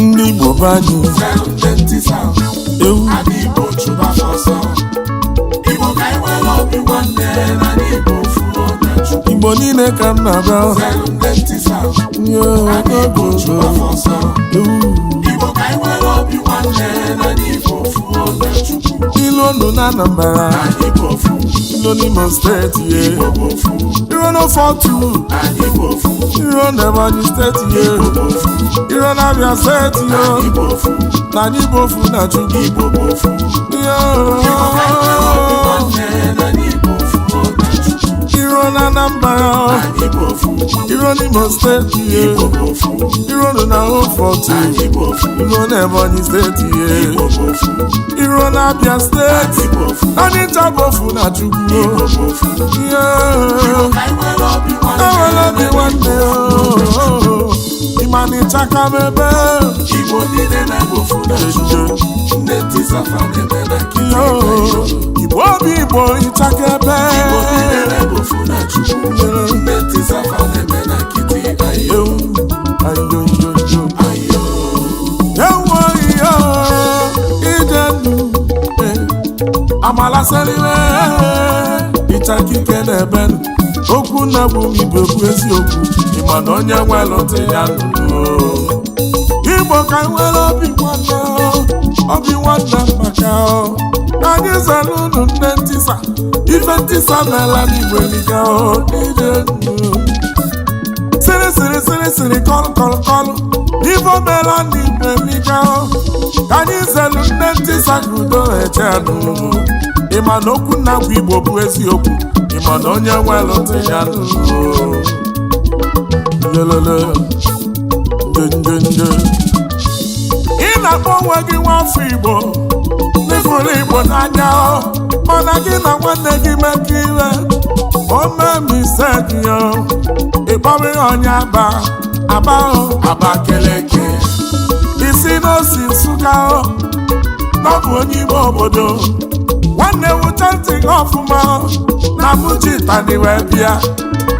ndị Igbo banyị ewu Igbo chụba fọsọ Igbo ka anyị nwere obi nwanne na Igbo fuo na Chukwu Igbo niile ka m na-abịa Igbo chụba fọsọ Igbo ka anyị nwere obi nwanne na Igbo fuo na Chukwu ilu ndụ na Anambra ilu n'Imo State iro no 42 iro na Ebonyi State iro na Abia State na anyị bụ ofu na Chukwu iro na Anambra iro n'Imo State iro na 42 iro na Ebonyi State iro na Abia State anyị bụ ofu na Chukwu ewere obi nwanne ịmana ịchaka m ebe Igbo niile na-ebe ofu na Chukwu ndị tisafa na-ebe na nkịtị Igbo obi Igbo ịchaka ebe Igbo niile na-ebe ofu na Chukwu ndị tisafa na-ebe na nkịtị ayo ewo iyo ije ndụ amalasịrịwe ịchaka ike na-ebe okwu nna bụ Igbo bụ eziokwu ịma na onye nwere ntị ya nụrụ Igbo ka nwere obi nwanne maka anyị zara unu nne ntisa ife ntisa meela n'Igbo eliga ije ndụ sịrị kọlụ ife meela n'Igbo eliga ka anyị zelu nne ntisa ka udo echenụ ịma na okwu nna bụ Igbo bụ eziokwu ịma na onye nwere ntị ya nụrụ nje ị na-akpọ onwe gị nwafọ Igbo n'ifuru Igbo n'anya mana gị na nwanne gị mekọ iwe omemisteki yo ịkpọrọ onye Abakeleke isi n'osi Nsụka n'ọbụ onye ime obodo nwanne wụcha ntị gị ọfụma na mụchitani wee bịa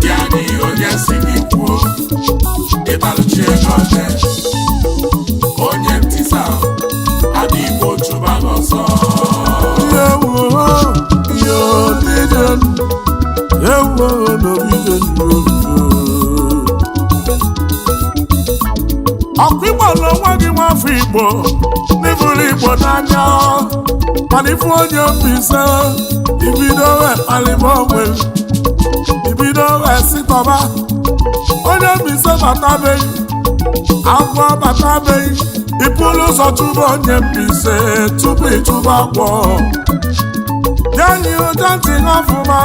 ya n'ihe onye si gị kwuo ịbalụchi ego onye ntisa adị Igbo chụba n'ọsọ ọkụ Igbo na onwe gị nwafọ Igbo n'ifuru Igbo n'anya mana ifu onye Mbaise ibido wee kpalịba onwe ibido wee sitọba onye Mbaise batabeghị agwọ batabeghị ịpụrụ ụzọ chụba onye Mbaise tupu ịchụba agwọ ya n'ihe ụja ntị ọfụma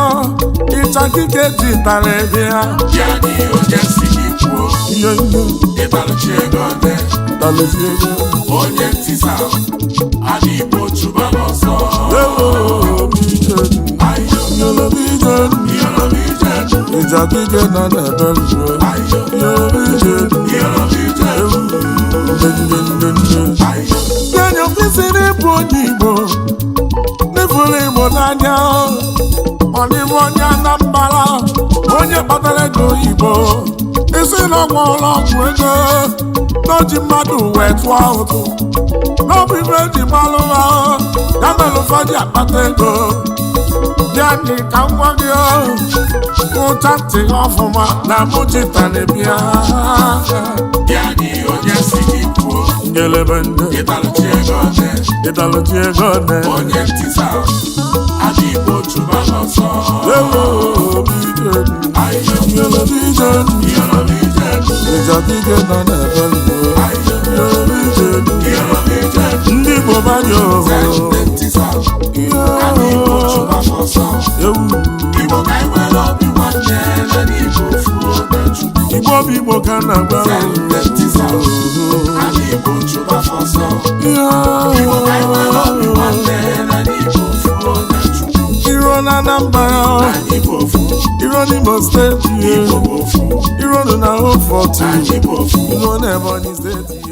ịchaka ike ji tara ebe ha ya n'ihe onye si gị kwuo ịbalụchi ego onye ntisa adị Igbo chụba n'ọsọ ịchaka ike na n'ebe enyi kwesịrị ịbụ onye Igbo n'ifuru Igbo n'anya ọ dịbụ onye Anambra onye kpatara ego oyibo isi n'ọgwụ ụlọọgwụ ego n'oji mmadụ wee tụọ ụtụ n'ọbụ ibe eji gbalụ ha ya mere ụfọdụ akpata ego ya dị ka ngwa gị ụcha ntị ọfụma na mụchitani bịa ya n'ihe onye si gị kwuo ngelebe ndị ịdalụchi ego ne onye ntisa adị Igbo chụba n'ọsọ ịchaka ike na n'ebe ndị Igbo banye Igbo ka anyị nwere obi nwanne na Igbo fuo na Chukwu Igbo bụ Igbo ka na-agba Igbo chụba fọsọ Igbo ka anyị nwere obi nwanne na Igbo fuo na Chukwu iro na Anambra iro n'Imo State iro na 42 iro na Ebonyi State